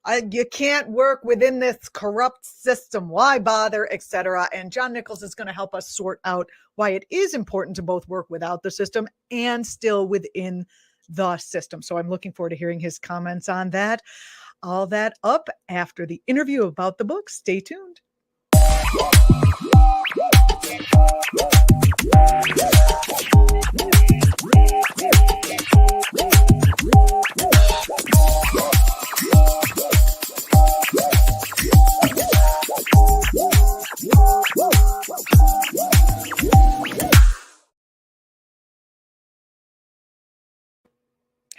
You can't work within this corrupt system. Why bother, etc. And John Nichols is going to help us sort out why it is important to both work without the system and still within the system. So I'm looking forward to hearing his comments on that. All that up after the interview about the book. Stay tuned.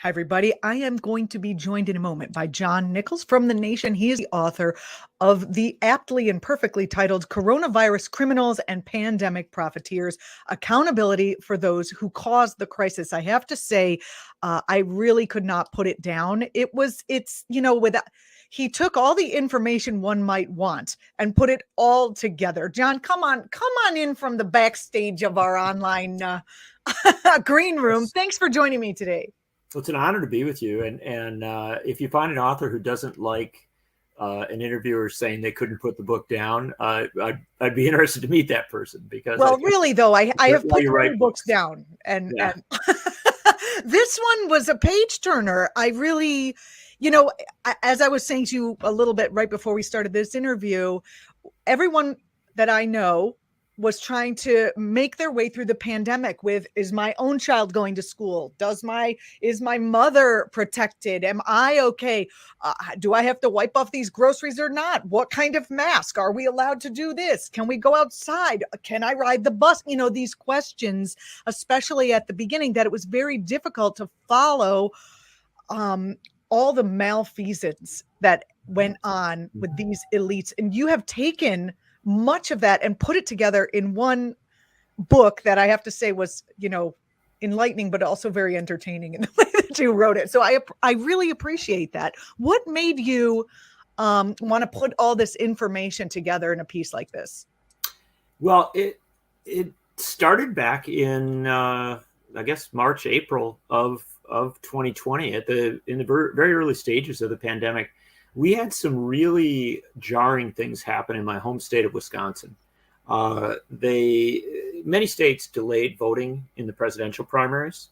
Hi, everybody. I am going to be joined in a moment by John Nichols from The Nation. He is the author of the aptly and perfectly titled Coronavirus Criminals and Pandemic Profiteers, Accountability for Those Who Caused the Crisis. I have to say, I really could not put it down. He took all the information one might want and put it all together. John, come on in from the backstage of our online green room. Thanks for joining me today. Well, it's an honor to be with you. And if you find an author who doesn't like an interviewer saying they couldn't put the book down, I'd be interested to meet that person because. Well, really though, I have put many books down, and this one was a page turner. I really, as I was saying to you a little bit right before we started this interview, everyone that I know was trying to make their way through the pandemic with, is my own child going to school? Is my mother protected? Am I okay? Do I have to wipe off these groceries or not? What kind of mask? Are we allowed to do this? Can we go outside? Can I ride the bus? These questions, especially at the beginning, that it was very difficult to follow all the malfeasance that went on with these elites. And you have taken much of that and put it together in one book that I have to say was, enlightening, but also very entertaining in the way that you wrote it. So I really appreciate that. What made you want to put all this information together in a piece like this? Well, it started back in, I guess, March, April of 2020 in the very early stages of the pandemic. We had some really jarring things happen in my home state of Wisconsin. Many states delayed voting in the presidential primaries,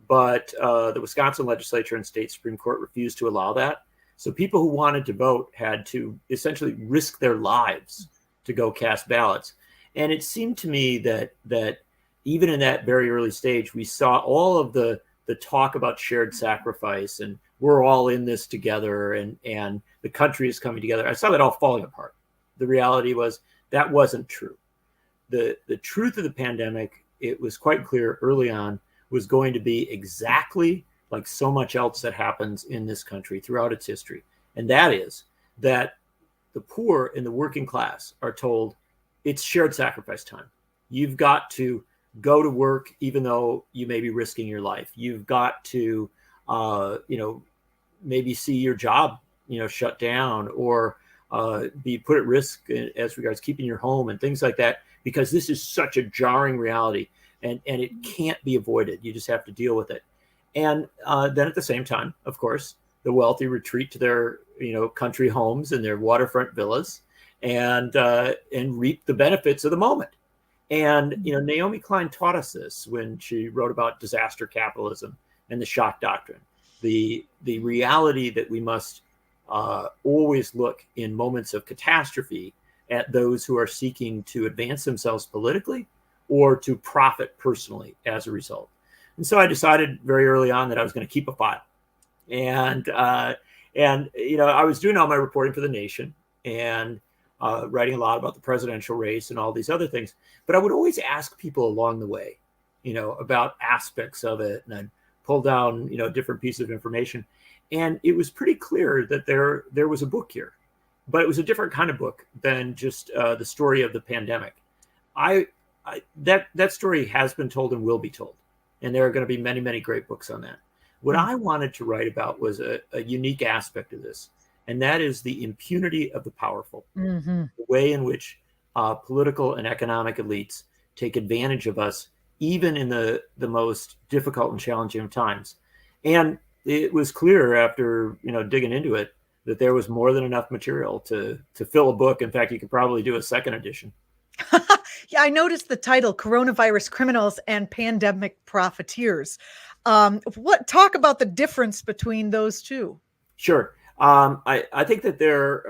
but the Wisconsin legislature and state Supreme Court refused to allow that. So people who wanted to vote had to essentially risk their lives to go cast ballots. And it seemed to me that even in that very early stage, we saw all of the talk about shared sacrifice and we're all in this together and the country is coming together. I saw that all falling apart. The reality was that wasn't true. The truth of the pandemic, it was quite clear early on, was going to be exactly like so much else that happens in this country throughout its history. And that is that the poor and the working class are told it's shared sacrifice time. You've got to go to work, even though you may be risking your life. You've got to, maybe see your job, shut down or be put at risk as regards keeping your home and things like that, because this is such a jarring reality and it can't be avoided. You just have to deal with it. And then at the same time, of course, the wealthy retreat to their, country homes and their waterfront villas and reap the benefits of the moment. And, Naomi Klein taught us this when she wrote about disaster capitalism and the shock doctrine, the reality that we must always look in moments of catastrophe at those who are seeking to advance themselves politically or to profit personally as a result. And so I decided very early on that I was going to keep a file. And I was doing all my reporting for The Nation and writing a lot about the presidential race and all these other things. But I would always ask people along the way, about aspects of it. And I'd pull down, different pieces of information. And it was pretty clear that there was a book here, but it was a different kind of book than just the story of the pandemic. That story has been told and will be told. And there are going to be many, many great books on that. What I wanted to write about was a unique aspect of this. And that is the impunity of the powerful, the way in which political and economic elites take advantage of us, even in the most difficult and challenging of times. And it was clear after, digging into it, that there was more than enough material to fill a book. In fact, you could probably do a second edition. Yeah, I noticed the title, Coronavirus Criminals and Pandemic Profiteers. Talk about the difference between those two. Sure. I think that there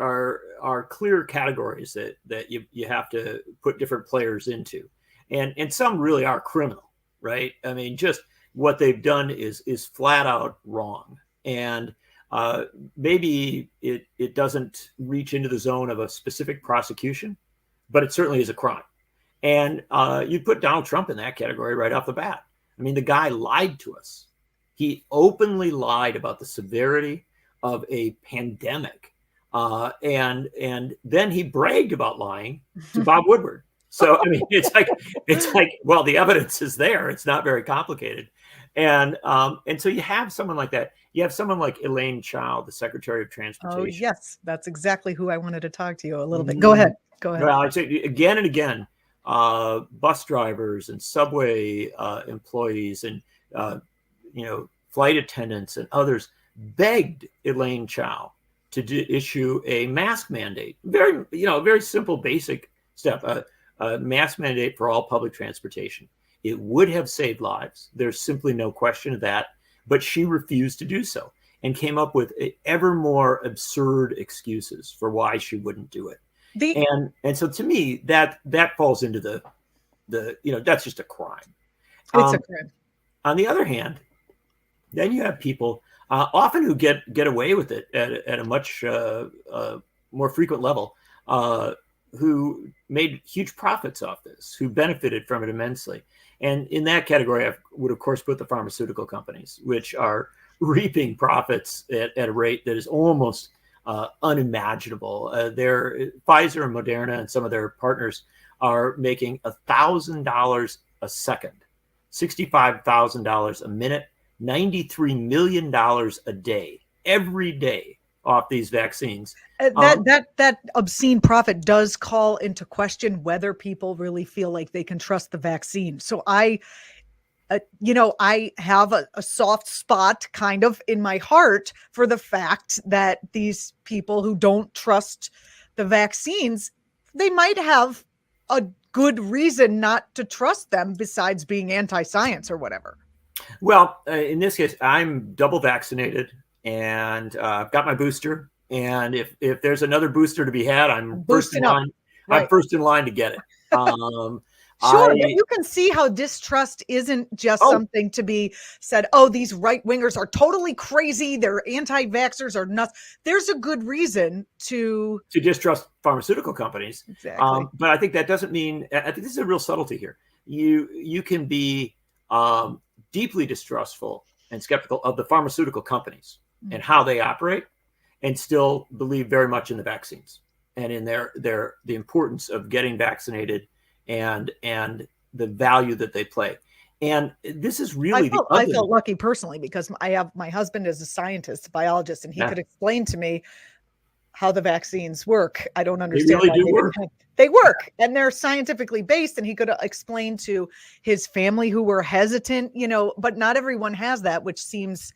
are clear categories that you have to put different players into. And some really are criminal, right? I mean, just what they've done is flat out wrong. And maybe it doesn't reach into the zone of a specific prosecution, but it certainly is a crime. And you put Donald Trump in that category right off the bat. I mean, the guy lied to us. He openly lied about the severity of a pandemic. And then he bragged about lying to Bob Woodward. So, I mean, it's like, well, the evidence is there. It's not very complicated. And so you have someone like that. You have someone like Elaine Chao, the Secretary of Transportation. Oh, yes. That's exactly who I wanted to talk to you a little bit. Go ahead. Well, I'd say again and again, bus drivers and subway employees and, flight attendants and others begged Elaine Chao to issue a mask mandate. Very simple, basic step, a mask mandate for all public transportation. It would have saved lives. There's simply no question of that. But she refused to do so and came up with ever more absurd excuses for why she wouldn't do it. And so to me, that falls into the that's just a crime. It's a crime. On the other hand, then you have people often who get away with it at a much more frequent level, who made huge profits off this, who benefited from it immensely. And in that category, I would, of course, put the pharmaceutical companies, which are reaping profits at a rate that is almost unimaginable. Pfizer and Moderna and some of their partners are making $1,000 a second, $65,000 a minute, $93 million a day, every day off these vaccines. That obscene profit does call into question whether people really feel like they can trust the vaccine. So I have a soft spot kind of in my heart for the fact that these people who don't trust the vaccines, they might have a good reason not to trust them besides being anti-science or whatever. Well, in this case, I'm double vaccinated and I've got my booster. And if there's another booster to be had, I'm first in line. Right. I'm first in line to get it. Sure, but you can see how distrust isn't just something to be said, oh, these right wingers are totally crazy. They're anti-vaxxers or nuts. There's a good reason to distrust pharmaceutical companies. Exactly. But I think that doesn't mean, I think this is a real subtlety here. You can be deeply distrustful and skeptical of the pharmaceutical companies and how they operate, and still believe very much in the vaccines and in the importance of getting vaccinated and the value that they play. And this is really I felt lucky personally because my husband is a scientist, a biologist, and he could explain to me how the vaccines work. I don't understand. They really do work. They work, and they're scientifically based, and he could explain to his family who were hesitant, but not everyone has that, which seems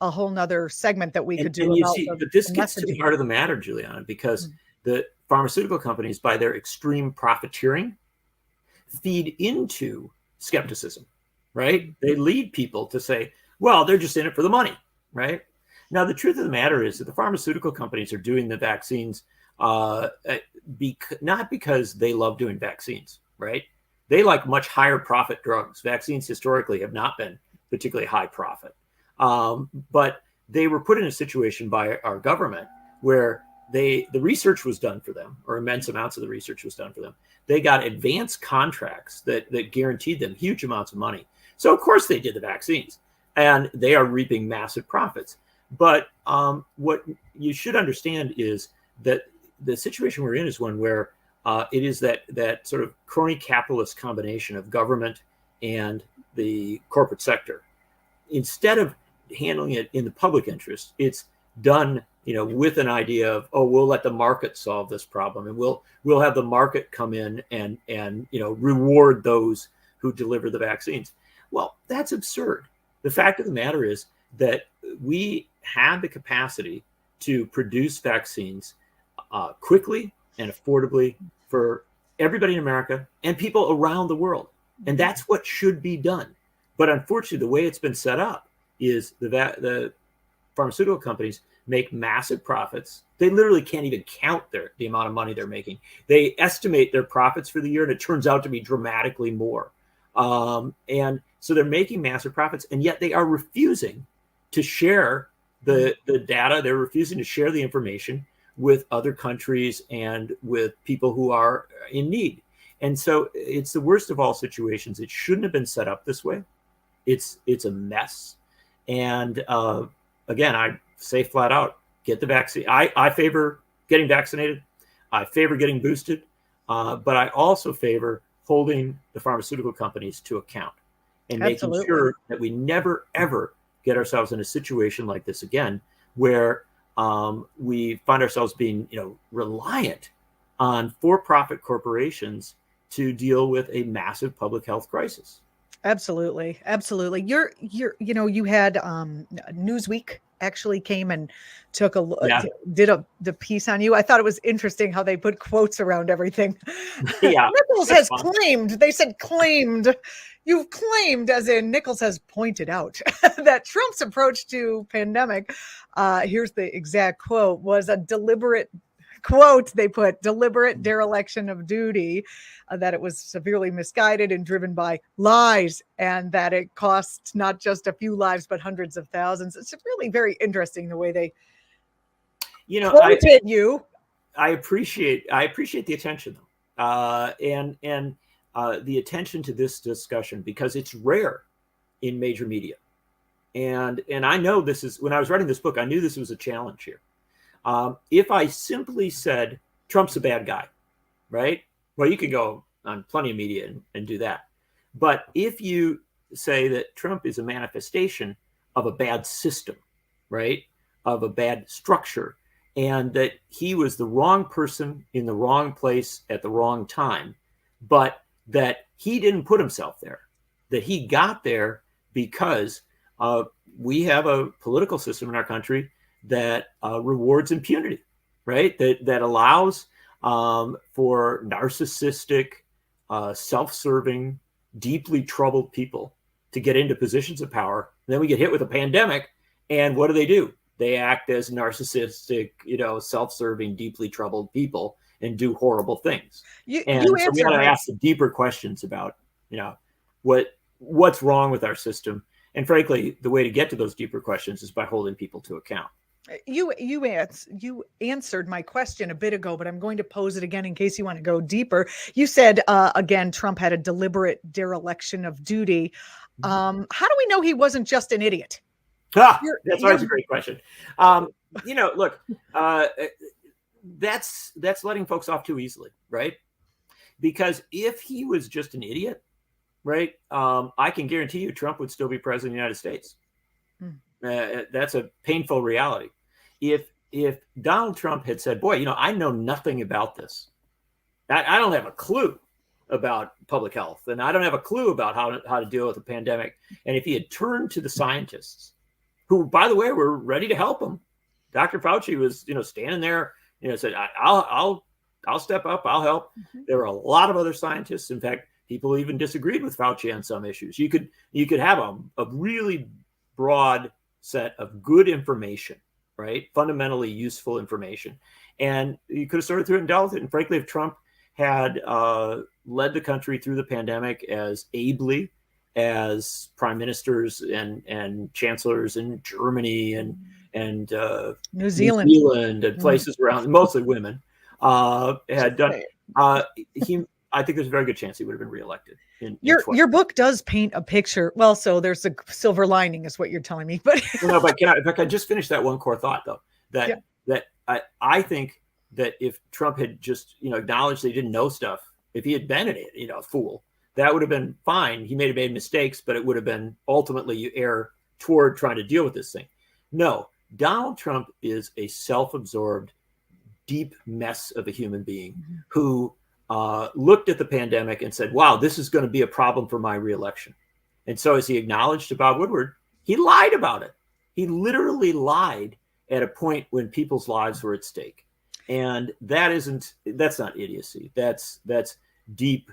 a whole nother segment that we could do. But this gets to the heart of the matter, Julianna, because the pharmaceutical companies, by their extreme profiteering, feed into skepticism, right? They lead people to say, well, they're just in it for the money, right? Now, the truth of the matter is that the pharmaceutical companies are doing the vaccines not because they love doing vaccines, right? They like much higher profit drugs. Vaccines historically have not been particularly high profit. But they were put in a situation by our government where the research was done for them, or immense amounts of the research was done for them. They got advanced contracts that guaranteed them huge amounts of money. So of course they did the vaccines, and they are reaping massive profits. But what you should understand is that the situation we're in is one where it is that sort of crony capitalist combination of government and the corporate sector. Instead of handling it in the public interest, it's done with an idea of, we'll let the market solve this problem, and we'll have the market come in and reward those who deliver the vaccines. Well, that's absurd. The fact of the matter is that we have the capacity to produce vaccines quickly and affordably for everybody in America and people around the world. And that's what should be done. But unfortunately, the way it's been set up is the pharmaceutical companies make massive profits. They literally can't even count the amount of money they're making. They estimate their profits for the year, and it turns out to be dramatically more. And so they're making massive profits, and yet they are refusing to share the data. They're refusing to share the information with other countries and with people who are in need. And so it's the worst of all situations. It shouldn't have been set up this way. It's a mess. And again, I say flat out, get the vaccine. I favor getting vaccinated. I favor getting boosted. But I also favor holding the pharmaceutical companies to account and making sure that we never, ever get ourselves in a situation like this again, where we find ourselves being, reliant on for-profit corporations to deal with a massive public health crisis. Absolutely. You had Newsweek actually came and took a look, did the piece on you. I thought it was interesting how they put quotes around everything. Yeah. Nichols has claimed, they said claimed, you've claimed, as in Nichols has pointed out that Trump's approach to pandemic, here's the exact quote, was a deliberate quote. They put deliberate dereliction of duty, that it was severely misguided and driven by lies, and that it cost not just a few lives, but hundreds of thousands. It's really very interesting the way they quoted you. I appreciate the attention, and the attention to this discussion, because it's rare in major media. And I know this is, when I was writing this book, I knew this was a challenge here. If I simply said Trump's a bad guy, right? Well, you could go on plenty of media and do that. But if you say that Trump is a manifestation of a bad system, right? Of a bad structure, and that he was the wrong person in the wrong place at the wrong time, but that he didn't put himself there, that he got there because we have a political system in our country that rewards impunity, right? That allows for narcissistic, self-serving, deeply troubled people to get into positions of power. And then we get hit with a pandemic, and what do? They act as narcissistic, self-serving, deeply troubled people and do horrible things. So we got to ask the deeper questions about, what's wrong with our system. And frankly, the way to get to those deeper questions is by holding people to account. You answered my question a bit ago, but I'm going to pose it again in case you want to go deeper. You said, again, Trump had a deliberate dereliction of duty. How do we know he wasn't just an idiot? That's always a great question. Look, that's letting folks off too easily, right? Because if he was just an idiot, right, I can guarantee you Trump would still be president of the United States. That's a painful reality. If Donald Trump had said, boy, I know nothing about this. I don't have a clue about public health, and I don't have a clue about how to deal with a pandemic. And if he had turned to the scientists, who, by the way, were ready to help him, Dr. Fauci was, standing there, said, I'll step up, I'll help. There were a lot of other scientists. In fact, people even disagreed with Fauci on some issues. You could have a really broad set of good information, right? Fundamentally useful information. And you could have sorted through it and dealt with it. And frankly, if Trump had led the country through the pandemic as ably as prime ministers and chancellors in Germany and New Zealand and places around, mostly women, had done, I think there's a very good chance he would have been reelected. Your book does paint a picture. Well, so there's a silver lining, is what you're telling me. But but if I can just finish that one core thought, though, that I think that if Trump had just acknowledged that he didn't know stuff, if he had been a fool, that would have been fine. He may have made mistakes, but it would have been ultimately you err toward trying to deal with this thing. No, Donald Trump is a self-absorbed, deep mess of a human being who looked at the pandemic and said, wow, this is going to be a problem for my reelection. And so as he acknowledged to Bob Woodward, he lied about it. He literally lied at a point when people's lives were at stake. And that's not idiocy. That's deep,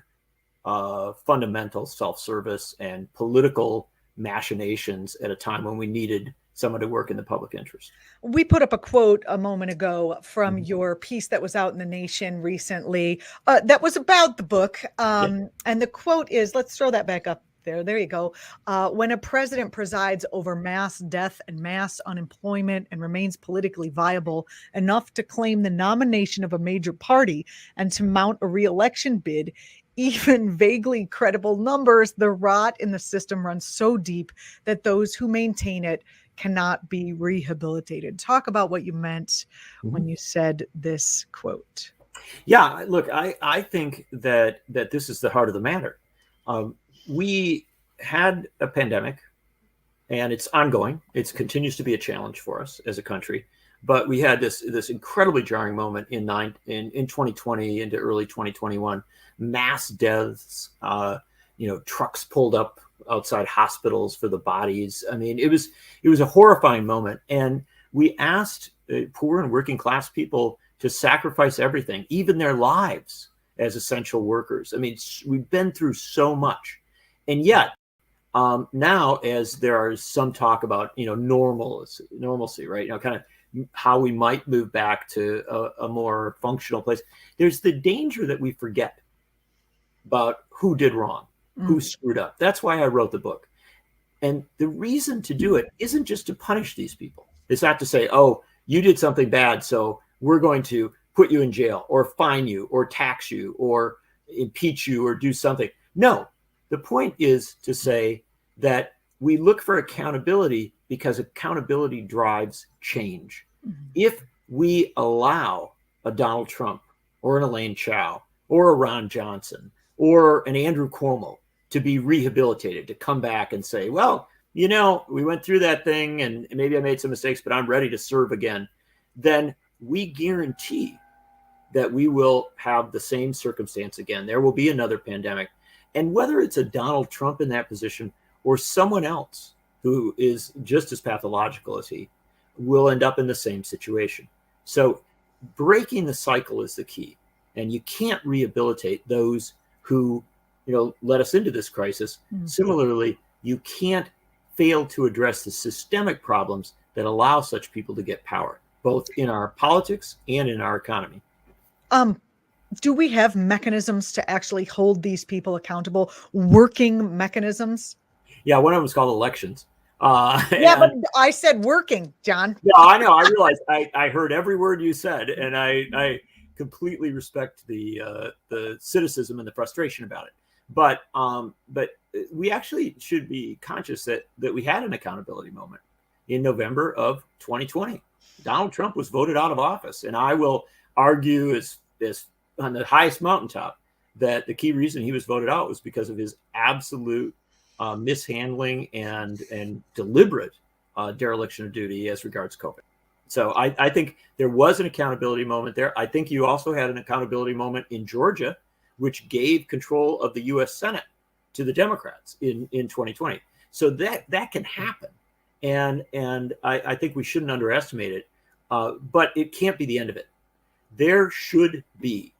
fundamental self-service and political machinations at a time when we needed someone to work in the public interest. We put up a quote a moment ago from your piece that was out in the Nation recently that was about the book. And the quote is, let's throw that back up there. There you go. When a president presides over mass death and mass unemployment and remains politically viable enough to claim the nomination of a major party and to mount a re-election bid, even vaguely credible numbers, the rot in the system runs so deep that those who maintain it cannot be rehabilitated. Talk about what you meant when you said this quote. Yeah, look, I think that this is the heart of the matter. We had a pandemic, and it's ongoing. It continues to be a challenge for us as a country. But we had this incredibly jarring moment in 2020 into early 2021, mass deaths. Trucks pulled up outside hospitals for the bodies. I mean, it was a horrifying moment, and we asked poor and working class people to sacrifice everything, even their lives, as essential workers. I mean, we've been through so much, and yet now, as there are some talk about normalcy, right? Kind of how we might move back to a more functional place. There's the danger that we forget about who did wrong, who screwed up. That's why I wrote the book. And the reason to do it isn't just to punish these people. It's not to say, oh, you did something bad, so we're going to put you in jail or fine you or tax you or impeach you or do something. No, the point is to say that we look for accountability because accountability drives change. If we allow a Donald Trump or an Elaine Chao or a Ron Johnson or an Andrew Cuomo to be rehabilitated, to come back and say, well, we went through that thing and maybe I made some mistakes, but I'm ready to serve again, then we guarantee that we will have the same circumstance again. There will be another pandemic. And whether it's a Donald Trump in that position or someone else who is just as pathological as he, will end up in the same situation. So breaking the cycle is the key. And you can't rehabilitate those who led us into this crisis. Similarly, you can't fail to address the systemic problems that allow such people to get power, both in our politics and in our economy. Do we have mechanisms to actually hold these people accountable, working mechanisms? Yeah, one of them is called elections. But I said working, John. Yeah, I know. I realized I heard every word you said, and I completely respect the cynicism and the frustration about it. But we actually should be conscious that we had an accountability moment in November of 2020. Donald Trump was voted out of office, and I will argue as on the highest mountaintop that the key reason he was voted out was because of his absolute mishandling and deliberate dereliction of duty as regards COVID. So I think there was an accountability moment there. I think you also had an accountability moment in Georgia, which gave control of the U.S. Senate to the Democrats in 2020. So that can happen. And I think we shouldn't underestimate it. But it can't be the end of it. There should be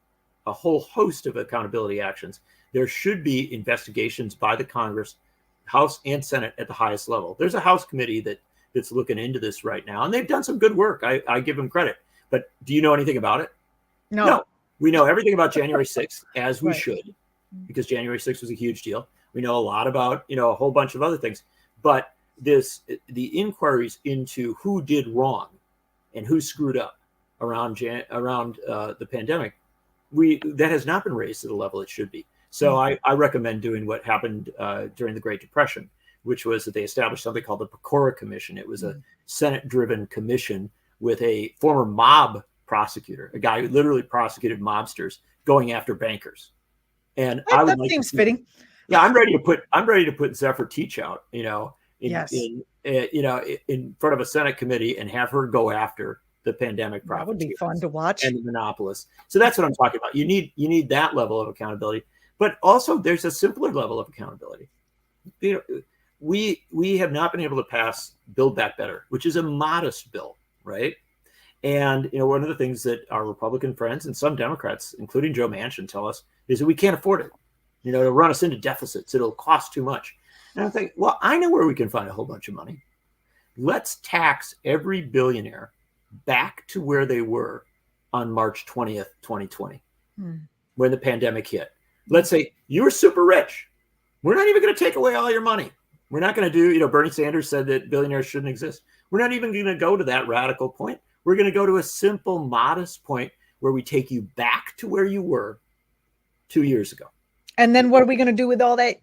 a whole host of accountability actions. There should be investigations by the Congress, House and Senate at the highest level. There's a House committee that's looking into this right now, and they've done some good work. I give them credit. But do you know anything about it? No. We know everything about January 6th, as we should, because January 6th was a huge deal. We know a lot about, a whole bunch of other things. But the inquiries into who did wrong and who screwed up around the pandemic, that has not been raised to the level it should be. So I recommend doing what happened during the Great Depression, which was that they established something called the Pacora Commission. It was a Senate-driven commission with a former mob prosecutor, a guy who literally prosecuted mobsters going after bankers. And that seems fitting. Yeah, I'm ready to put Zephyr Teach out, in front of a Senate committee and have her go after the pandemic profiteers. That would be fun to watch. And the monopolists. So that's what I'm talking about. You need that level of accountability, but also there's a simpler level of accountability. We have not been able to pass Build Back Better, which is a modest bill. right? And, one of the things that our Republican friends and some Democrats, including Joe Manchin, tell us is that we can't afford it. It'll run us into deficits. It'll cost too much. And I think, well, I know where we can find a whole bunch of money. Let's tax every billionaire back to where they were on March 20th, 2020, when the pandemic hit. Let's say you were super rich. We're not even going to take away all your money. We're not going to do, Bernie Sanders said that billionaires shouldn't exist. We're not even going to go to that radical point. We're going to go to a simple, modest point where we take you back to where you were 2 years ago. And then what are we going to do with all that?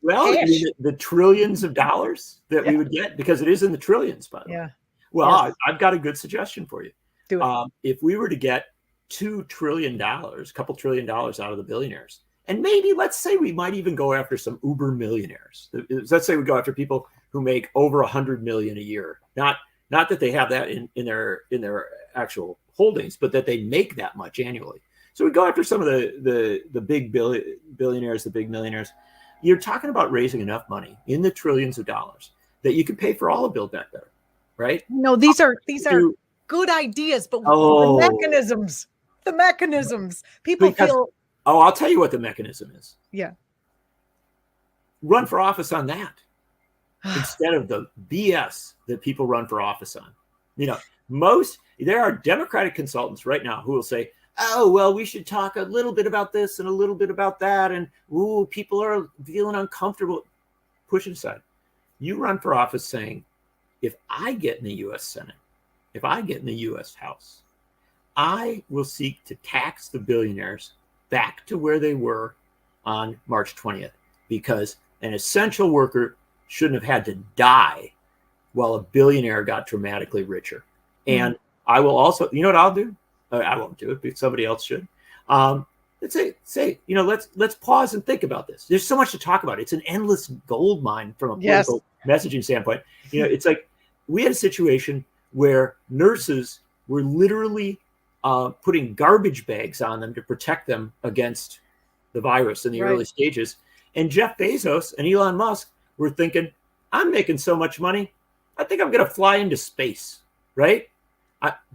Well, the trillions of dollars that we would get, because it is in the trillions, by the way. Well, yes. I've got a good suggestion for you. Do it. If we were to get $2 trillion, a couple $2 trillion out of the billionaires, and maybe let's say we might even go after some uber millionaires. Let's say we go after people who make over 100 million a year. Not that they have that in their actual holdings, but that they make that much annually. So we go after some of the big billionaires, the big millionaires. You're talking about raising enough money in the trillions of dollars that you can pay for all of Build Back Better, right? No, these are good ideas, but the mechanisms. I'll tell you what the mechanism is. Yeah. Run for office on that instead of the BS that people run for office on. There are Democratic consultants right now who will say, oh, well, we should talk a little bit about this and a little bit about that. And, people are feeling uncomfortable. Push it aside. You run for office saying, if I get in the U.S. Senate, if I get in the U.S. House, I will seek to tax the billionaires back to where they were on March 20th, because an essential worker shouldn't have had to die while a billionaire got dramatically richer. And I will also, you know what I'll do? I won't do it, but somebody else should. Let's say, let's pause and think about this. There's so much to talk about. It's an endless gold mine from a political messaging standpoint. It's like we had a situation where nurses were literally putting garbage bags on them to protect them against the virus in the early stages. And Jeff Bezos and Elon Musk were thinking, I'm making so much money, I think I'm going to fly into space, right?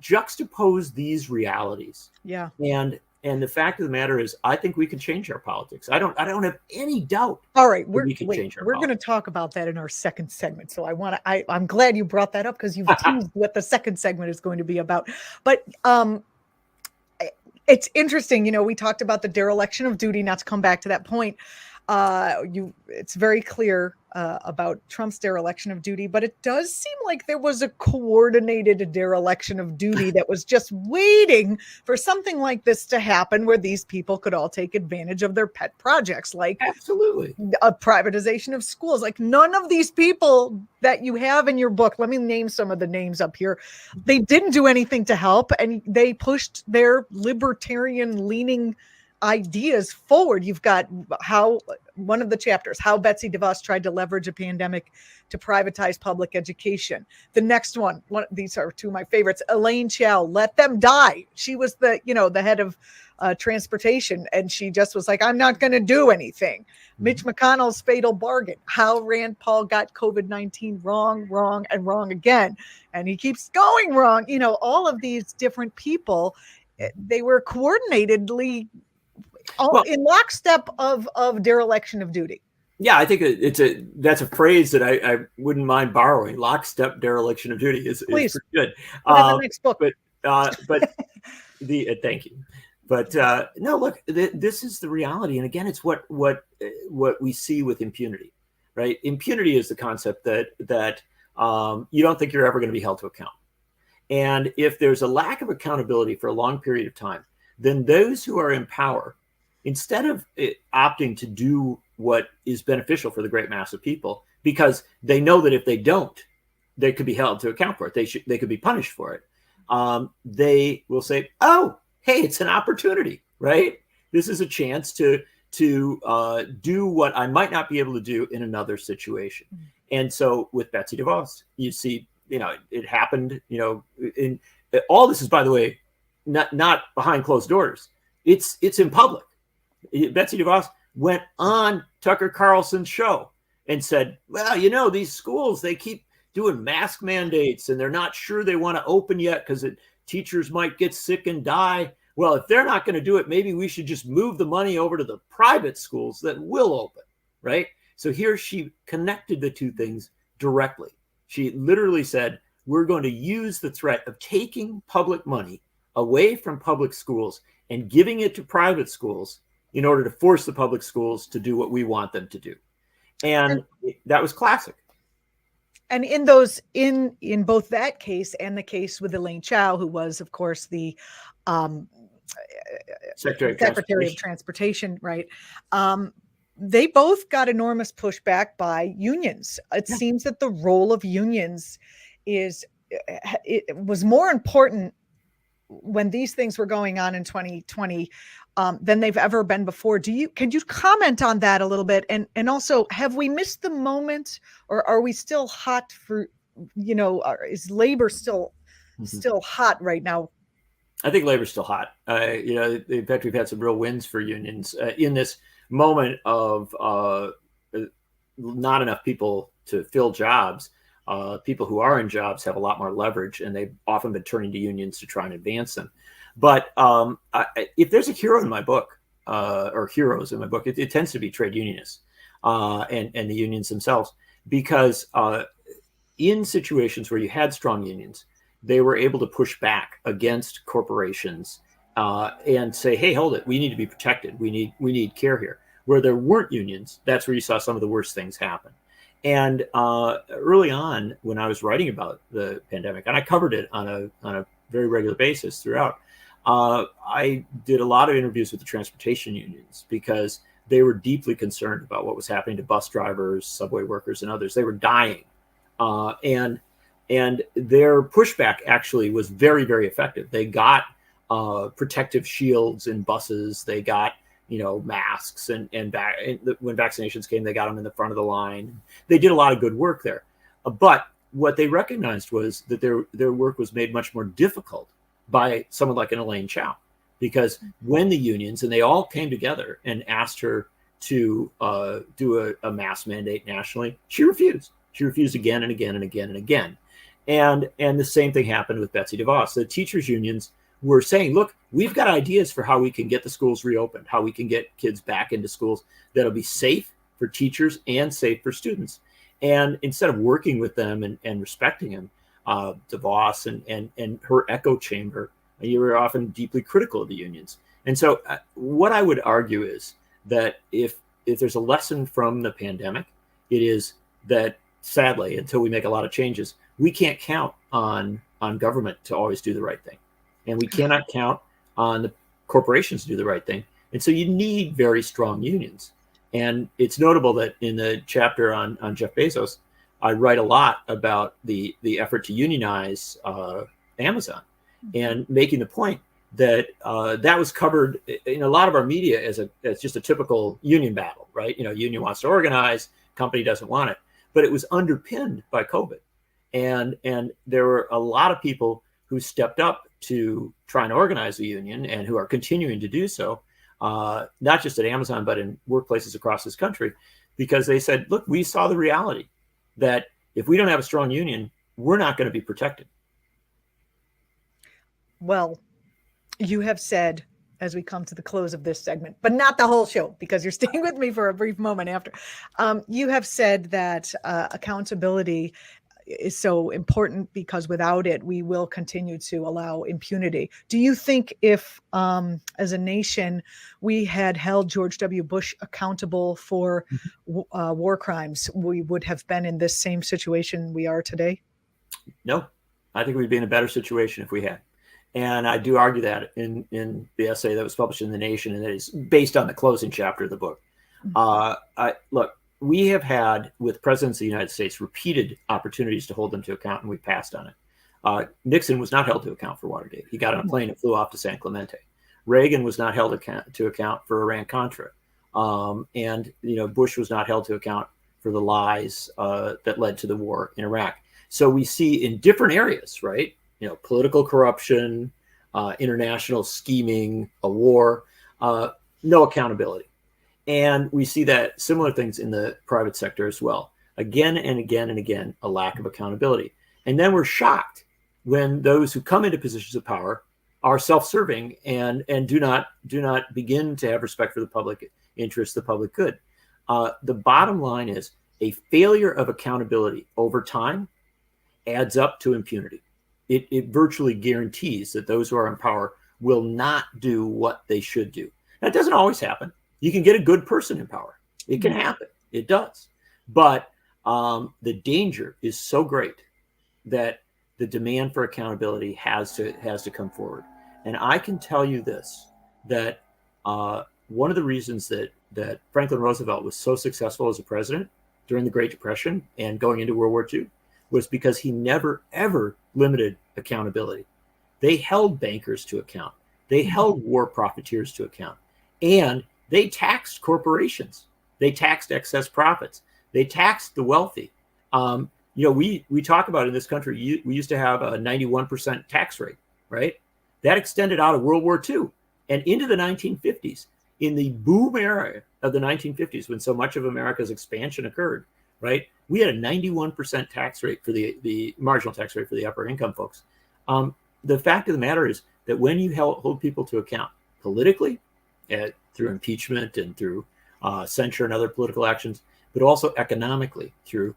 Juxtapose these realities. Yeah. And the fact of the matter is, I think we can change our politics. I don't have any doubt. All right, we can change our politics. We're going to talk about that in our second segment. So I'm glad you brought that up, because you've teased what the second segment is going to be about. But it's interesting. We talked about the dereliction of duty. Not to come back to that point. It's very clear about Trump's dereliction of duty, but it does seem like there was a coordinated dereliction of duty that was just waiting for something like this to happen, where these people could all take advantage of their pet projects, like absolutely a privatization of schools. Like, none of these people that you have in your book, let me name some of the names up here, they didn't do anything to help, and they pushed their libertarian leaning ideas forward. You've got one of the chapters, how Betsy DeVos tried to leverage a pandemic to privatize public education. The next one, these are two of my favorites, Elaine Chao, let them die. She was the head of transportation, and she just was like, I'm not going to do anything. Mitch McConnell's fatal bargain, how Rand Paul got COVID-19 wrong, and wrong again. And he keeps going wrong. All of these different people, they were coordinatedly in lockstep of dereliction of duty. Yeah, I think that's a phrase that I wouldn't mind borrowing. Lockstep dereliction of duty is pretty good. The next book. But thank you. But no, look, this is the reality, and again, it's what we see with impunity, right? Impunity is the concept that you don't think you're ever going to be held to account, and if there's a lack of accountability for a long period of time, then those who are in power, instead of opting to do what is beneficial for the great mass of people, because they know that if they don't, they could be held to account for it. They could be punished for it. They will say, "Oh, hey, it's an opportunity, right? This is a chance to do what I might not be able to do in another situation." And so with Betsy DeVos, you see, it happened. In all this is, by the way, not behind closed doors. It's in public. Betsy DeVos went on Tucker Carlson's show and said, well, these schools, they keep doing mask mandates and they're not sure they want to open yet because teachers might get sick and die. Well, if they're not going to do it, maybe we should just move the money over to the private schools that will open, right? So here she connected the two things directly. She literally said, we're going to use the threat of taking public money away from public schools and giving it to private schools in order to force the public schools to do what we want them to do. And that was classic. And in those, in both that case and the case with Elaine Chao, who was, of course, the Secretary of Transportation, right? They both got enormous pushback by unions. It seems that the role of unions was more important when these things were going on in 2020 than they've ever been before. Can you comment on that a little bit? And also, have we missed the moment, or are we still hot for, is labor still hot right now? I think labor's still hot. In fact, we've had some real wins for unions in this moment of not enough people to fill jobs. People who are in jobs have a lot more leverage, and they've often been turning to unions to try and advance them. But if there's a hero in my book, or heroes in my book, it tends to be trade unionists and the unions themselves, because in situations where you had strong unions, they were able to push back against corporations and say, hey, hold it, we need to be protected. We need care here. Where there weren't unions, that's where you saw some of the worst things happen. And early on, when I was writing about the pandemic, and I covered it on a very regular basis throughout, I did a lot of interviews with the transportation unions because they were deeply concerned about what was happening to bus drivers, subway workers, and others. They were dying. And their pushback actually was very, very effective. They got protective shields in buses. They got masks, and when vaccinations came, they got them in the front of the line. They did a lot of good work there. But what they recognized was that their work was made much more difficult by someone like an Elaine Chao, because when the unions, and they all came together and asked her to do a mask mandate nationally, she refused. She refused again and again and again and again. And the same thing happened with Betsy DeVos. The teachers unions were saying, look, we've got ideas for how we can get the schools reopened, how we can get kids back into schools that'll be safe for teachers and safe for students. And instead of working with them and respecting them, DeVos and her echo chamber, you were often deeply critical of the unions. And so what I would argue is that if there's a lesson from the pandemic, it is that, sadly, until we make a lot of changes, we can't count on government to always do the right thing. And we cannot count on the corporations to do the right thing. And so you need very strong unions. And it's notable that in the chapter on Jeff Bezos, I write a lot about the effort to unionize Amazon, and making the point that that was covered in a lot of our media as just a typical union battle, right? Union wants to organize, company doesn't want it. But it was underpinned by COVID. And there were a lot of people who stepped up to try and organize the union, and who are continuing to do so, not just at Amazon, but in workplaces across this country, because they said, look, we saw the reality that if we don't have a strong union, we're not going to be protected. Well, you have said, as we come to the close of this segment, but not the whole show, because you're staying with me for a brief moment after, you have said that accountability is so important, because without it, we will continue to allow impunity. Do you think if, as a nation, we had held George W. Bush accountable for war crimes, we would have been in this same situation we are today? No, I think we'd be in a better situation if we had. And I do argue that in the essay that was published in The Nation, and that is based on the closing chapter of the book. Look, we have had, with presidents of the United States, repeated opportunities to hold them to account, and we passed on it. Nixon was not held to account for Watergate. He got on a plane and flew off to San Clemente. Reagan was not held to account for Iran-Contra. And Bush was not held to account for the lies that led to the war in Iraq. So we see in different areas, right? Political corruption, international scheming, a war, no accountability. And we see that similar things in the private sector as well. again and again and again, a lack of accountability. And then we're shocked when those who come into positions of power are self-serving and do not begin to have respect for the public interest, the public good. The bottom line is a failure of accountability over time adds up to impunity. It virtually guarantees that those who are in power will not do what they should do. That doesn't always happen. You can get a good person in power. It can happen. It does. But the danger is so great that the demand for accountability has to come forward. And I can tell you this, that one of the reasons that Franklin Roosevelt was so successful as a president during the Great Depression and going into World War II was because he never, ever limited accountability. They held bankers to account. They held war profiteers to account. And they taxed corporations. They taxed excess profits. They taxed the wealthy. We talk about in this country, we used to have a 91% tax rate, right? That extended out of World War II and into the 1950s. In the boom era of the 1950s, when so much of America's expansion occurred, right? We had a 91% tax rate for the marginal tax rate for the upper income folks. The fact of the matter is that when you hold people to account politically, through impeachment and through censure and other political actions, but also economically through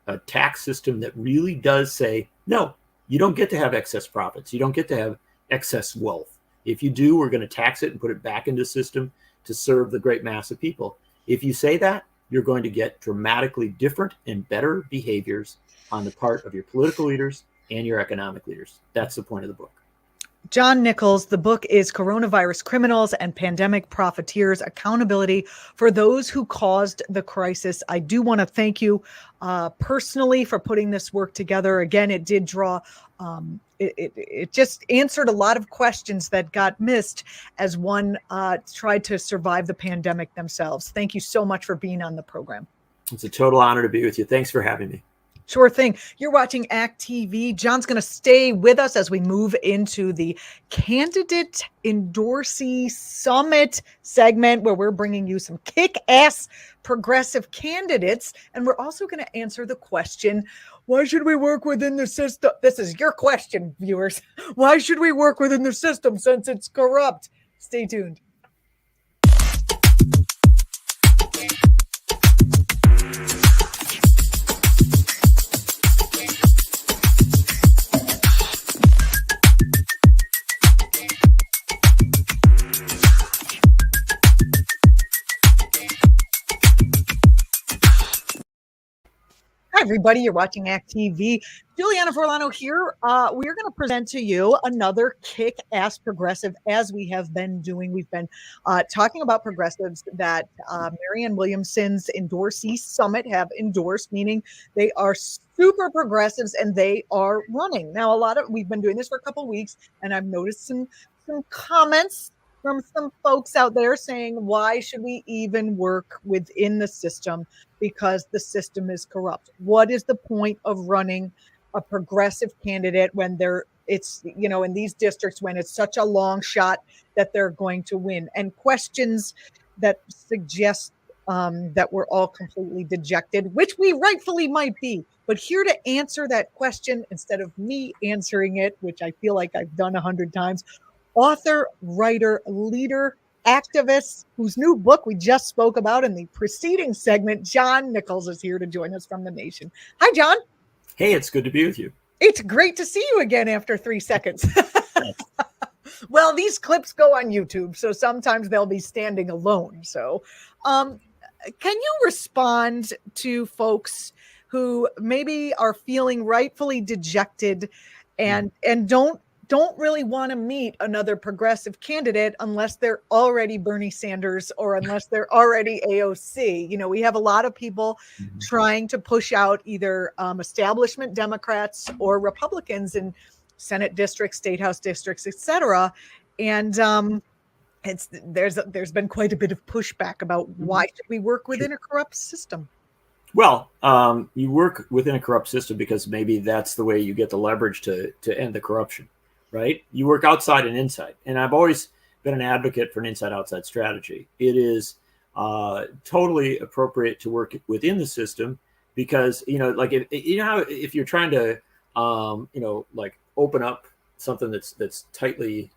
a tax system that really does say, no, you don't get to have excess profits. You don't get to have excess wealth. If you do, we're going to tax it and put it back into the system to serve the great mass of people. If you say that, you're going to get dramatically different and better behaviors on the part of your political leaders and your economic leaders. That's the point of the book. John Nichols, the book is Coronavirus Criminals and Pandemic Profiteers, Accountability for Those Who Caused the Crisis. I do want to thank you personally for putting this work together. Again, it did draw, it just answered a lot of questions that got missed as one tried to survive the pandemic themselves. Thank you so much for being on the program. It's a total honor to be with you. Thanks for having me. Sure thing. You're watching ActTV. John's going to stay with us as we move into the Candidate Endorsee Summit segment, where we're bringing you some kick-ass progressive candidates. And we're also going to answer the question, why should we work within the system? This is your question, viewers. Why should we work within the system since it's corrupt? Stay tuned. Hi, everybody. You're watching ActTV. Julianna Forlano here. We're going to present to you another kick-ass progressive, as we have been doing. We've been talking about progressives that Marianne Williamson's Endorsee Summit have endorsed, meaning they are super progressives and they are running. Now, we've been doing this for a couple of weeks, and I've noticed some comments from some folks out there saying, why should we even work within the system? Because the system is corrupt. What is the point of running a progressive candidate when in these districts, when it's such a long shot that they're going to win? And questions that suggest that we're all completely dejected, which we rightfully might be. But here to answer that question, instead of me answering it, which I feel like I've done 100 times, author, writer, leader, activist, whose new book we just spoke about in the preceding segment, John Nichols, is here to join us from the nation. Hi, John. Hey, it's good to be with you. It's great to see you again after 3 seconds. Well, these clips go on YouTube, so sometimes they'll be standing alone. So can you respond to folks who maybe are feeling rightfully dejected and don't really want to meet another progressive candidate unless they're already Bernie Sanders or unless they're already AOC? We have a lot of people trying to push out either establishment Democrats or Republicans in Senate districts, state house districts, etc. And there's been quite a bit of pushback about why should we work within a corrupt system? Well, you work within a corrupt system because maybe that's the way you get the leverage to end the corruption. Right? You work outside and inside. And I've always been an advocate for an inside-outside strategy. It is totally appropriate to work within the system because, like if you're trying to, like open up something that's tightly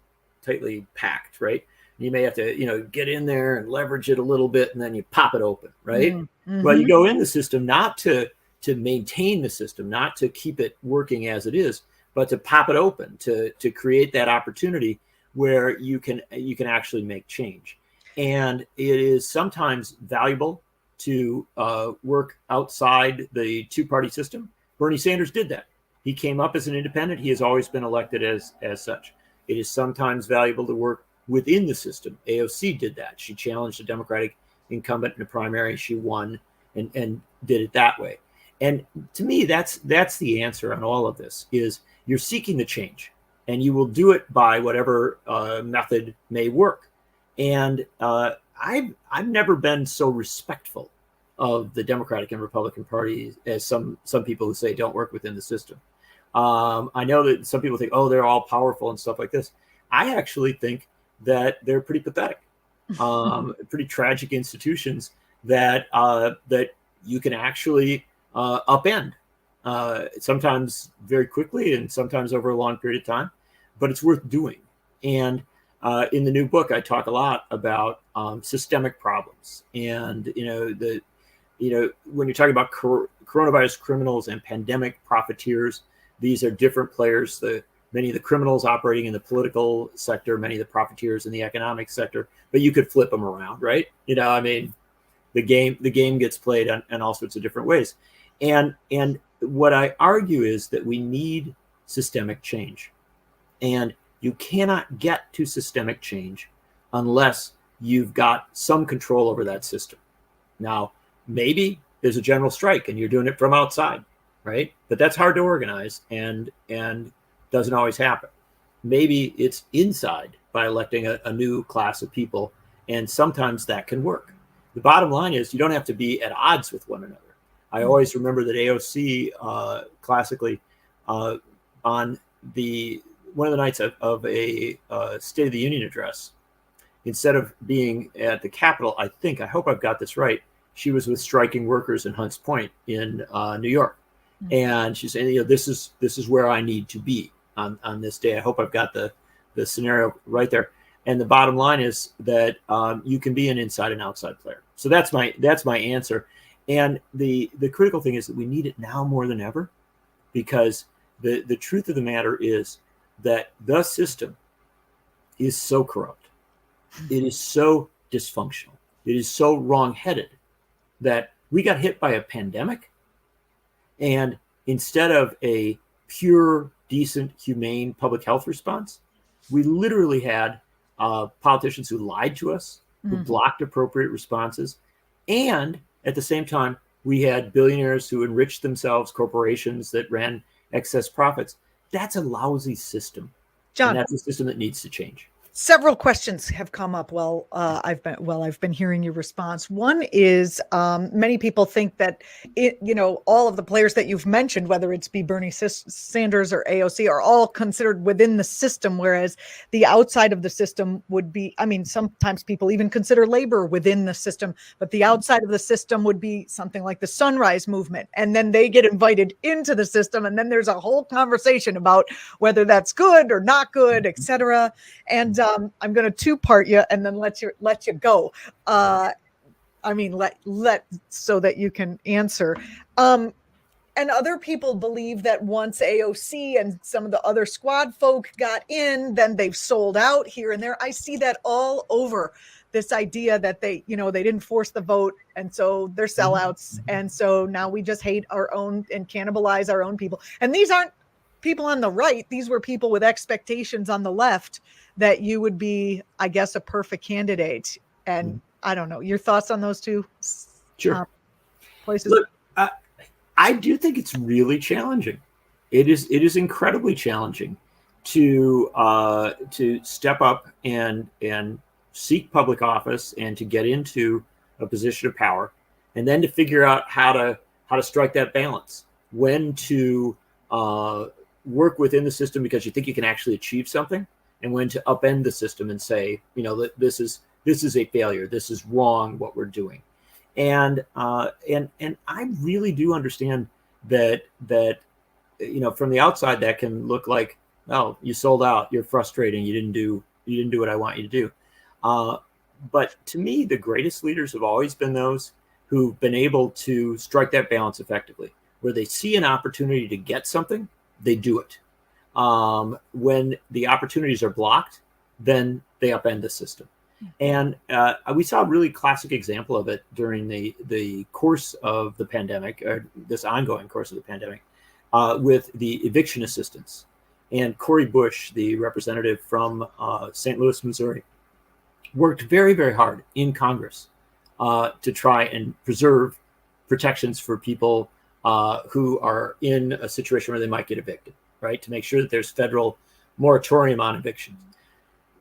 packed, right? You may have to, get in there and leverage it a little bit, and then you pop it open, right? Mm-hmm. Well, you go in the system not to maintain the system, not to keep it working as it is, but to pop it open, to create that opportunity where you can actually make change. And it is sometimes valuable to work outside the two-party system. Bernie Sanders did that. He came up as an independent. He has always been elected as such. It is sometimes valuable to work within the system. AOC did that. She challenged a Democratic incumbent in a primary. She won and did it that way. And to me, that's the answer on all of this, is you're seeking the change, and you will do it by whatever method may work. And I've never been so respectful of the Democratic and Republican parties as some people who say don't work within the system. I know that some people think, oh, they're all powerful and stuff like this. I actually think that they're pretty pathetic, pretty tragic institutions that you can actually upend, sometimes very quickly and sometimes over a long period of time, but it's worth doing. And in the new book, I talk a lot about systemic problems, and when you're talking about coronavirus criminals and pandemic profiteers, these are different players. Many of the criminals operating in the political sector, many of the profiteers in the economic sector, but you could flip them around, right? The game gets played in all sorts of different ways. And what I argue is that we need systemic change. And you cannot get to systemic change unless you've got some control over that system. Now, maybe there's a general strike and you're doing it from outside, right? But that's hard to organize and doesn't always happen. Maybe it's inside by electing a new class of people, and sometimes that can work. The bottom line is you don't have to be at odds with one another. I always remember that AOC classically on one of the nights of a State of the Union address, instead of being at the Capitol, I hope I've got this right, she was with striking workers in Hunts Point in New York. And she said, this is where I need to be on this day. I hope I've got the scenario right there. And the bottom line is that you can be an inside and outside player. So that's my answer. And the critical thing is that we need it now more than ever, because the truth of the matter is that the system is so corrupt. It is so dysfunctional. It is so wrong-headed that we got hit by a pandemic, and instead of a pure, decent, humane public health response, we literally had politicians who lied to us, who blocked appropriate responses. And at the same time, we had billionaires who enriched themselves, corporations that ran excess profits. That's a lousy system. John, and that's a system that needs to change. Several questions have come up while I've been hearing your response. One is many people think that all of the players that you've mentioned, whether it's be Bernie Sanders or AOC, are all considered within the system, whereas the outside of the system would be, sometimes people even consider labor within the system, but the outside of the system would be something like the Sunrise Movement, and then they get invited into the system, and then there's a whole conversation about whether that's good or not good, etc. And I'm going to two-part you and then let you go. So that you can answer. And other people believe that once AOC and some of the other squad folk got in, then they've sold out here and there. I see that all over, this idea that they didn't force the vote, and so they're sellouts. And so now we just hate our own and cannibalize our own people. And these aren't people on the right. These were people with expectations on the left that you would be, I guess, a perfect candidate. And I don't know, your thoughts on those two places? Look, I do think it's really challenging. It is incredibly challenging to step up and seek public office and to get into a position of power, and then to figure out how to strike that balance, when to work within the system because you think you can actually achieve something, and when to upend the system and say, that this is a failure, this is wrong what we're doing. And I really do understand that from the outside that can look like, oh, you sold out, you're frustrating, you didn't do what I want you to do. But to me, the greatest leaders have always been those who've been able to strike that balance effectively, where they see an opportunity to get something, they do it. When the opportunities are blocked, then they upend the system. And we saw a really classic example of it during the course of the pandemic, or this ongoing course of the pandemic, with the eviction assistance. And Cori Bush, the representative from St. Louis, Missouri, worked very, very hard in Congress to try and preserve protections for people who are in a situation where they might get evicted, right? To make sure that there's federal moratorium on evictions.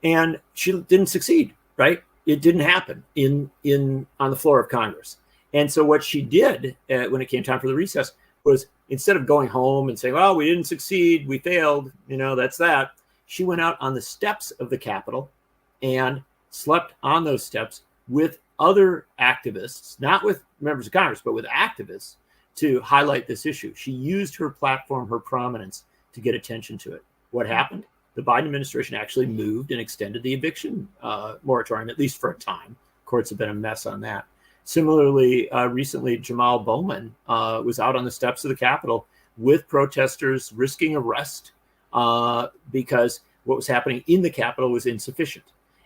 And she didn't succeed, right? It didn't happen on the floor of Congress. And so what she did when it came time for the recess was, instead of going home and saying, well, we didn't succeed, we failed, that's that, she went out on the steps of the Capitol and slept on those steps with other activists, not with members of Congress, but with activists, to highlight this issue. She used her platform, her prominence, to get attention to it. What happened? The Biden administration actually moved and extended the eviction moratorium, at least for a time. Courts have been a mess on that. Similarly, recently, Jamal Bowman was out on the steps of the Capitol with protesters risking arrest because what was happening in the Capitol was insufficient.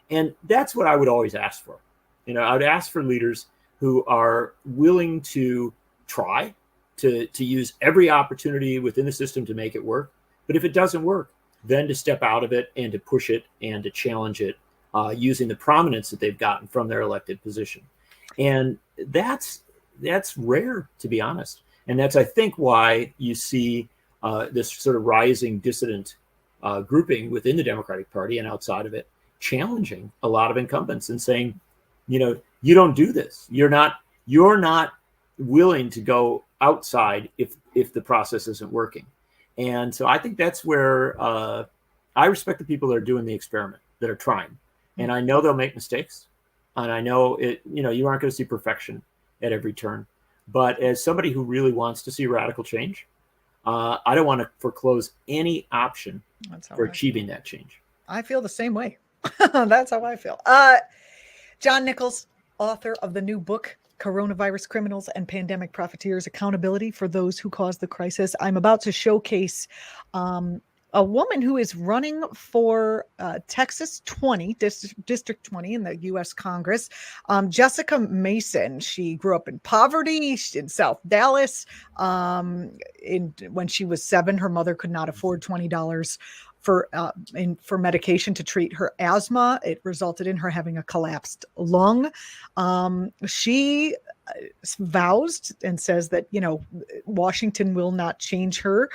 And that's what I would always ask for. I would ask for leaders who are willing to try to use every opportunity within the system to make it work. But if it doesn't work, then to step out of it and to push it and to challenge it using the prominence that they've gotten from their elected position. And that's rare, to be honest. And that's, I think, why you see this sort of rising dissident grouping within the Democratic Party and outside of it, challenging a lot of incumbents and saying, you don't do this. You're not willing to go outside if the process isn't working. And so I think that's where I respect the people that are doing the experiment, that are trying. And I know they'll make mistakes. And I know you aren't going to see perfection at every turn. But as somebody who really wants to see radical change, I don't want to foreclose any option for achieving that change. I feel the same way. That's how I feel. John Nichols, author of the new book, Coronavirus Criminals and Pandemic Profiteers, Accountability for Those Who Caused the Crisis. I'm about to showcase a woman who is running for Texas 20, District 20 in the U.S. Congress, Jessica Mason. She grew up in poverty in South Dallas. When she was 7, her mother could not afford $20 for medication to treat her asthma. It resulted in her having a collapsed lung. She vows and says that, Washington will not change her.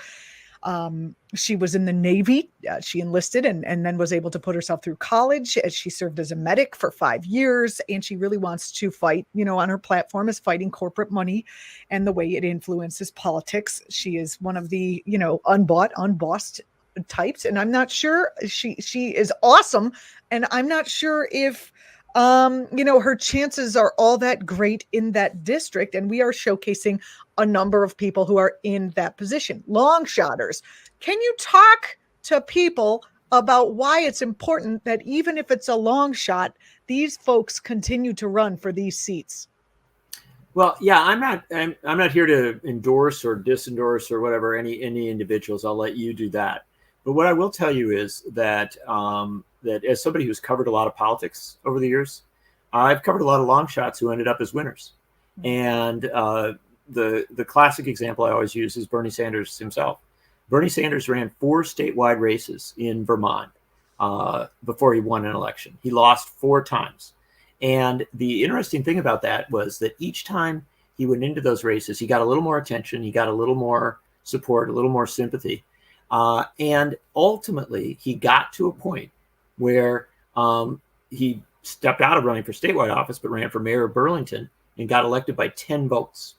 She was in the Navy. She enlisted and then was able to put herself through college. She served as a medic for 5 years, and she really wants to fight, on her platform is fighting corporate money and the way it influences politics. She is one of the, unbossed types, and I'm not sure she is awesome, and I'm not sure if her chances are all that great in that district. And we are showcasing a number of people who are in that position, long shotters. Can you talk to people about why it's important that even if it's a long shot, these folks continue to run for these seats? Well, yeah, I'm not here to endorse or disendorse or whatever any individuals. I'll let you do that. But what I will tell you is that that as somebody who's covered a lot of politics over the years, I've covered a lot of long shots who ended up as winners. And the classic example I always use is Bernie Sanders himself. Bernie Sanders ran 4 statewide races in Vermont before he won an election. He lost 4 times. And the interesting thing about that was that each time he went into those races, he got a little more attention, he got a little more support, a little more sympathy. And ultimately, he got to a point where he stepped out of running for statewide office, but ran for mayor of Burlington and got elected by 10 votes.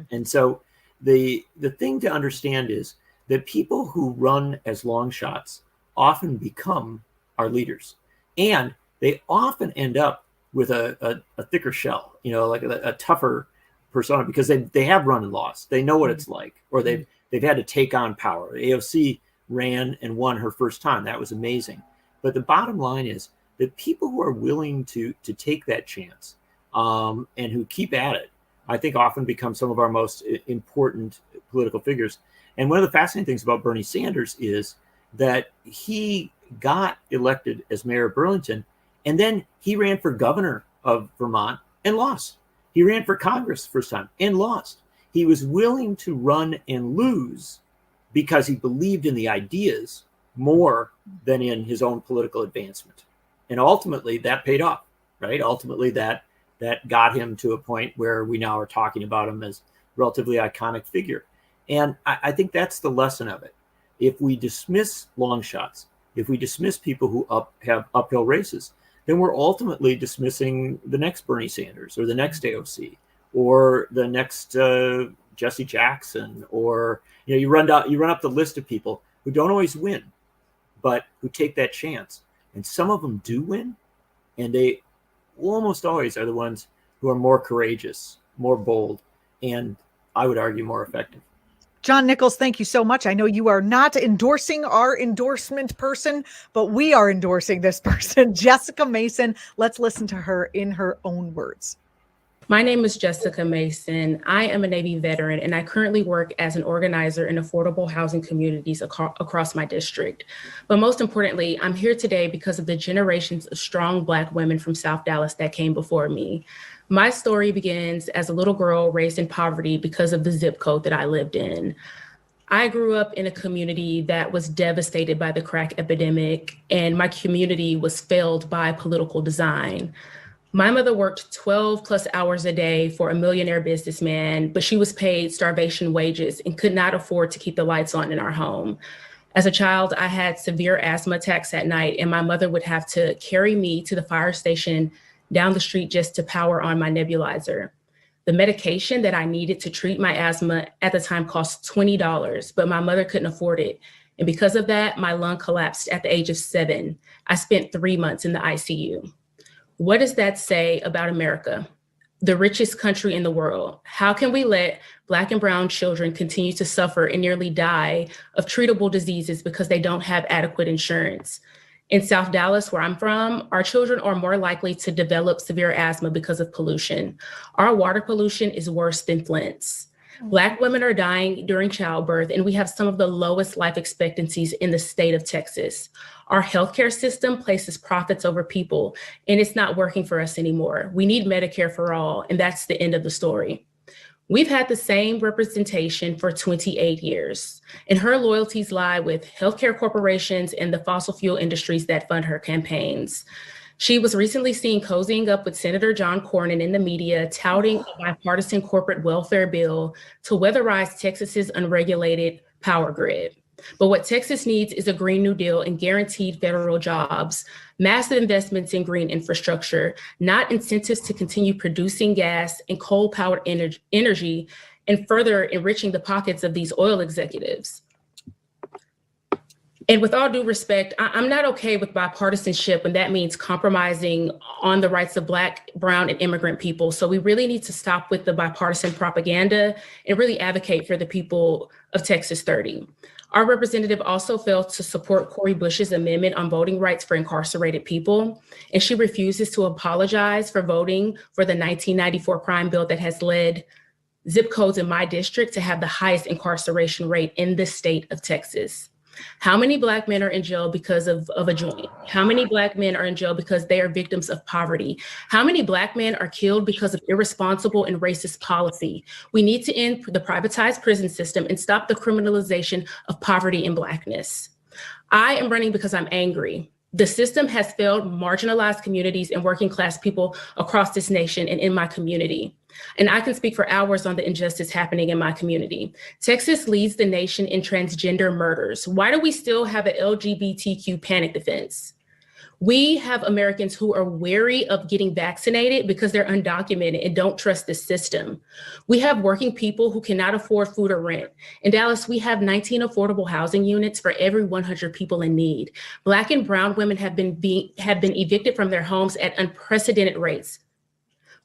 And so the thing to understand is that people who run as long shots often become our leaders. And they often end up with a thicker shell, like a tougher persona, because they have run and lost. They know what it's like, or they've had to take on power. AOC ran and won her first time. That was amazing. But the bottom line is that people who are willing to take that chance and who keep at it, I think often become some of our most important political figures. And one of the fascinating things about Bernie Sanders is that he got elected as mayor of Burlington, and then he ran for governor of Vermont and lost. He ran for Congress first time and lost. He was willing to run and lose because he believed in the ideas more than in his own political advancement. And ultimately that paid off, right? Ultimately that got him to a point where we now are talking about him as relatively iconic figure. And I think that's the lesson of it. If we dismiss long shots, if we dismiss people who have uphill races, then we're ultimately dismissing the next Bernie Sanders or the next AOC or the next Jesse Jackson, or you run up the list of people who don't always win, but who take that chance. And some of them do win, and they almost always are the ones who are more courageous, more bold, and I would argue more effective. John Nichols, thank you so much. I know you are not endorsing our endorsement person, but we are endorsing this person, Jessica Mason. Let's listen to her in her own words. My name is Jessica Mason. I am a Navy veteran, and I currently work as an organizer in affordable housing communities across my district. But most importantly, I'm here today because of the generations of strong Black women from South Dallas that came before me. My story begins as a little girl raised in poverty because of the zip code that I lived in. I grew up in a community that was devastated by the crack epidemic, and my community was failed by political design. My mother worked 12 plus hours a day for a millionaire businessman, but she was paid starvation wages and could not afford to keep the lights on in our home. As a child, I had severe asthma attacks at night, and my mother would have to carry me to the fire station down the street just to power on my nebulizer. The medication that I needed to treat my asthma at the time cost $20, but my mother couldn't afford it. And because of that, my lung collapsed at the age of 7. I spent 3 months in the ICU. What does that say about America, the richest country in the world? How can we let Black and brown children continue to suffer and nearly die of treatable diseases because they don't have adequate insurance? In South Dallas, where I'm from, our children are more likely to develop severe asthma because of pollution. Our water pollution is worse than Flint's. Black women are dying during childbirth, and we have some of the lowest life expectancies in the state of Texas. Our healthcare system places profits over people, and it's not working for us anymore. We need Medicare for all, and that's the end of the story. We've had the same representation for 28 years, and her loyalties lie with healthcare corporations and the fossil fuel industries that fund her campaigns. She was recently seen cozying up with Senator John Cornyn in the media, touting a bipartisan corporate welfare bill to weatherize Texas's unregulated power grid. But what Texas needs is a Green New Deal and guaranteed federal jobs, massive investments in green infrastructure, not incentives to continue producing gas and coal-powered energy and further enriching the pockets of these oil executives. And with all due respect, I'm not okay with bipartisanship when that means compromising on the rights of Black, brown, and immigrant people. So we really need to stop with the bipartisan propaganda and really advocate for the people of Texas 30. Our representative also failed to support Cori Bush's amendment on voting rights for incarcerated people, and she refuses to apologize for voting for the 1994 crime bill that has led zip codes in my district to have the highest incarceration rate in the state of Texas. How many Black men are in jail because of a joint? How many Black men are in jail because they are victims of poverty? How many Black men are killed because of irresponsible and racist policy? We need to end the privatized prison system and stop the criminalization of poverty and Blackness. I am running because I'm angry. The system has failed marginalized communities and working class people across this nation and in my community. And I can speak for hours on the injustice happening in my community. Texas leads the nation in transgender murders. Why do we still have an LGBTQ panic defense? We have Americans who are wary of getting vaccinated because they're undocumented and don't trust the system. We have working people who cannot afford food or rent. In Dallas, we have 19 affordable housing units for every 100 people in need. Black and brown women have been evicted from their homes at unprecedented rates.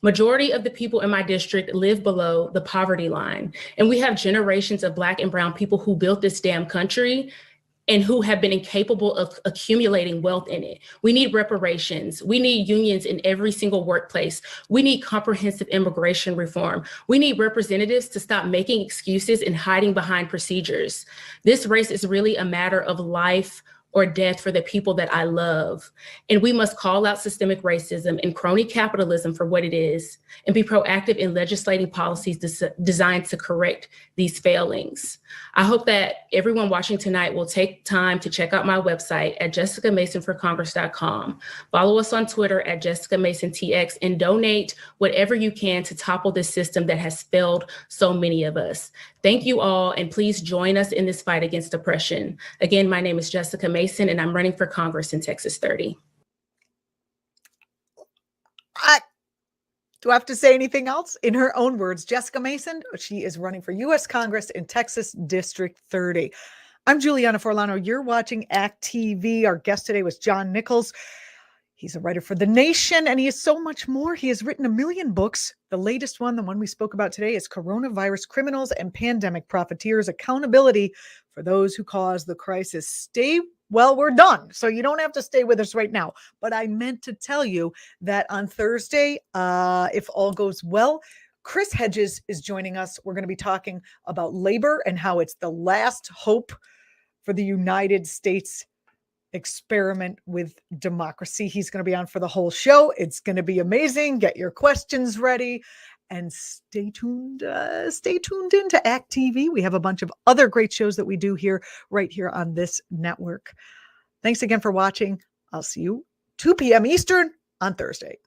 Majority of the people in my district live below the poverty line. And we have generations of Black and brown people who built this damn country and who have been incapable of accumulating wealth in it. We need reparations. We need unions in every single workplace. We need comprehensive immigration reform. We need representatives to stop making excuses and hiding behind procedures. This race is really a matter of life or death for the people that I love. And we must call out systemic racism and crony capitalism for what it is and be proactive in legislating policies designed to correct these failings. I hope that everyone watching tonight will take time to check out my website at jessicamasonforcongress.com. Follow us on Twitter at JessicaMasonTX and donate whatever you can to topple this system that has failed so many of us. Thank you all, and please join us in this fight against oppression. Again, my name is Jessica Mason, and I'm running for Congress in Texas 30. Do I have to say anything else? In her own words, Jessica Mason, she is running for U.S. Congress in Texas District 30. I'm Julianna Forlano. You're watching actTV. Our guest today was John Nichols. He's a writer for The Nation, and he is so much more. He has written 1 million books. The latest one, the one we spoke about today, is Coronavirus Criminals and Pandemic Profiteers, Accountability for Those Who Caused the Crisis. We're done. So you don't have to stay with us right now. But I meant to tell you that on Thursday, if all goes well, Chris Hedges is joining us. We're going to be talking about labor and how it's the last hope for the United States experiment with democracy. He's going to be on for the whole show. It's going to be amazing. Get your questions ready and stay tuned into actTV. We have a bunch of other great shows that we do here, right here on this network. Thanks again for watching. I'll see you 2 p.m. Eastern on Thursday.